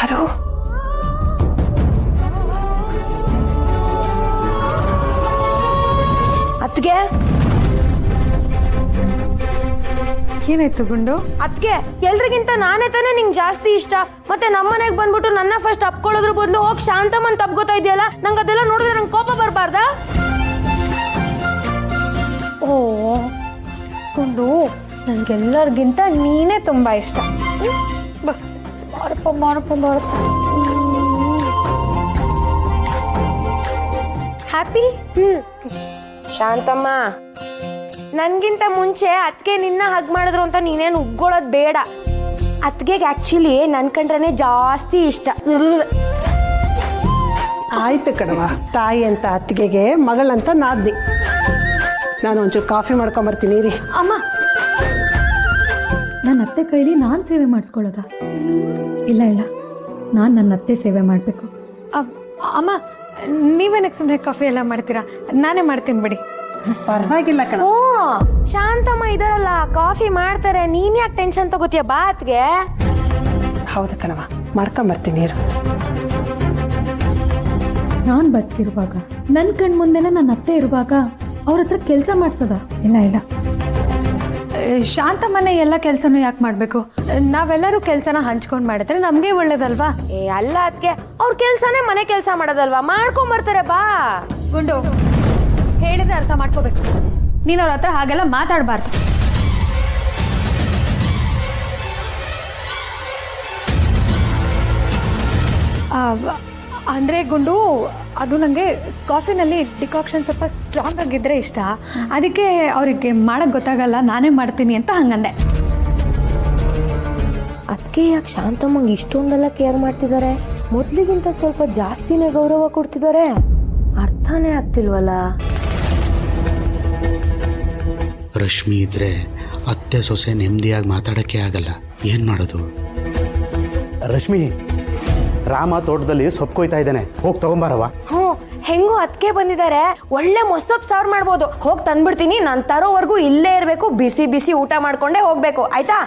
ಯಾರು? ಅತ್ಗೆ ಏನಾಯ್ತು ಗುಂಡು? ಅತ್ಗೆ ಎಲ್ರಿಗಿಂತ ನಾನೇ ತಾನೇ ನಿಂಗೆ ಜಾಸ್ತಿ ಇಷ್ಟ. ಮತ್ತೆ ನಮ್ಮನೆಗೆ ಬಂದ್ಬಿಟ್ಟು ನನ್ನ ಫಸ್ಟ್ ಅಪ್ಕೊಳ್ಳೋದ್ರ ಬದಲು ಹೋಗಿ ಶಾಂತಮ್ಮನ್ ತಪ್ಕೋತಾ ಇದೆಯಲ್ಲ, ನಂಗೆ ಅದೆಲ್ಲ ನೋಡಿದ್ರೆ ನಂಗೆ ಕೋಪ ಬರಬಾರ್ದಾ? ಓ ಗುಂಡು, ನನ್ಗೆಲ್ಲರಿಗಿಂತ ನೀನೇ ತುಂಬಾ ಇಷ್ಟ. ಬಾರಪ್ಪ ಹ್ಯಾಪಿ. ಶಾಂತಮ್ಮ, ನನ್ಗಿಂತ ಮುಂಚೆ ಅತ್ಗೆ ನಿನ್ನ ಹಗ್ ಮಾಡಿದ್ರು ಅಂತ ನೀನೇನು ಉಗ್ಗೊಳೋದ್ ಬೇಡ. ಅತ್ಗೆಗೆ ಆಕ್ಚುಲಿ ನನ್ ಕಂಡ್ರೇನೆ ಜಾಸ್ತಿ ಇಷ್ಟ. ಆಯ್ತು ಕಣವ, ತಾಯಿ ಅಂತ ಅತ್ತಿಗೆಗೆ ಮಗಳಂತ ನಾದ್ನಿ. ನಾನು ಒಂಚೂರು ಕಾಫಿ ಮಾಡ್ಕೊಂಬರ್ತೀನಿ ರೀ. ಅಮ್ಮ, ನನ್ನ ಅತ್ತೆ ಕೈಲಿ ನಾನು ಸೇವೆ ಮಾಡಿಸ್ಕೊಳ್ಳೋದ? ಇಲ್ಲ ನಾನು ನನ್ನ ಅತ್ತೆ ಸೇವೆ ಮಾಡಬೇಕು. ಅಮ್ಮ, ನೀವೇನಕ್ಕೆ ಸುಮ್ಮನೆ ಕಾಫಿ ಎಲ್ಲ ಮಾಡ್ತೀರಾ? ನಾನೇ ಮಾಡ್ತೀನಿ ಬಿಡಿ. ಪರವಾಗಿಲ್ಲ ಕಣ. ಓ, ಶಾಂತಮ್ಮ ಇದಾರಲ್ಲ, ಕಾಫಿ ಮಾಡ್ತಾರೆ, ನೀನ್ ಯಾಕೆ ಟೆನ್ಷನ್ ತಗೋತೀಯ? ಬಾ ಅತ್ಗೆ. ಹೌದು ಕಣವ, ಮಾಡ್ಕೊಂಬರ್ತೀನಿ ನೀರು. ನಾನು ಬದುಕಿರುವಾಗ, ನನ್ನ ಕಣ್ ಮುಂದೆನೆ ನನ್ನ ಅತ್ತೆ ಇರುವಾಗ ಅವ್ರ ಹತ್ರ ಕೆಲಸ ಮಾಡ್ಸದ? ಇಲ್ಲ ಶಾಂತಮ್ಮನೆ ಎಲ್ಲ ಕೆಲಸನೂ ಯಾಕೆ ಮಾಡಬೇಕು? ನಾವೆಲ್ಲರೂ ಕೆಲಸನ ಹಂಚ್ಕೊಂಡು ಮಾಡಿದ್ರೆ ನಮಗೆ ಒಳ್ಳೇದಲ್ವಾ? ಅಲ್ಲ ಅತ್ಗೆ, ಅವ್ರ ಕೆಲ್ಸನೇ ಮನೆ ಕೆಲಸ ಮಾಡೋದಲ್ವಾ, ಮಾಡ್ಕೊಂಬರ್ತಾರೆ. ಬಾ ಗುಂಡು, ಹೇಳಿದ್ರೆ ಅರ್ಥ ಮಾಡ್ಕೋಬೇಕು. ನೀನು ಅವ್ರ ಹತ್ರ ಹಾಗೆಲ್ಲ ಮಾತಾಡಬಾರ್ದು. ಅಂದರೆ ಗುಂಡು, ಅದು ನನಗೆ ಕಾಫಿನಲ್ಲಿ ಡಿಕಾಕ್ಷನ್ ಸ್ವಲ್ಪ ಸ್ಟ್ರಾಂಗ್ ಆಗಿದ್ರೆ ಇಷ್ಟ. ಅದಕ್ಕೆ ಅವ್ರಿಗೆ ಮಾಡಕ್ಕೆ ಗೊತ್ತಾಗಲ್ಲ, ನಾನೇ ಮಾಡ್ತೀನಿ ಅಂತ ಹಂಗಂದೆ. ಅದಕ್ಕೆ ಯಾಕೆ ಶಾಂತಮ್ಮಂಗೆ ಇಷ್ಟೊಂದೆಲ್ಲ ಕೇರ್ ಮಾಡ್ತಿದ್ದಾರೆ? ಮೊದ್ಲಿಗಿಂತ ಸ್ವಲ್ಪ ಜಾಸ್ತಿನೇ ಗೌರವ ಕೊಡ್ತಿದ್ದಾರೆ. ಅರ್ಥನೇ ಆಗ್ತಿಲ್ವಲ್ಲ. ರಶ್ಮಿ ಇದ್ರೆ ಅತ್ತೆ ಸೊಸೆ ನೆಮ್ಮದಿಯಾಗಿ ಮಾತಾಡೋಕ್ಕೆ ಆಗಲ್ಲ. ಏನು ಮಾಡೋದು? ರಶ್ಮಿ, ರಾಮ ತೋಟದಲ್ಲಿ ಸೊಪ್ಪು ಕೊಯ್ತಾ ಇದ್ದಾನೆ, ಹೋಗಿ ತಗೊಂಬಾರವ. ಹೆಂಗೂ ಅದಕ್ಕೆ ಬಂದಿದ್ದಾರೆ, ಒಳ್ಳೆ ಮೊಸಪ್ ಸಾರು ಮಾಡ್ಬೋದು. ಹೋಗಿ ತಂದ್ಬಿಡ್ತೀನಿ. ನಾನು ತರೋವರೆಗೂ ಇಲ್ಲೇ ಇರಬೇಕು, ಬಿಸಿ ಬಿಸಿ ಊಟ ಮಾಡ್ಕೊಂಡೇ ಹೋಗ್ಬೇಕು. ಆಯ್ತಾ?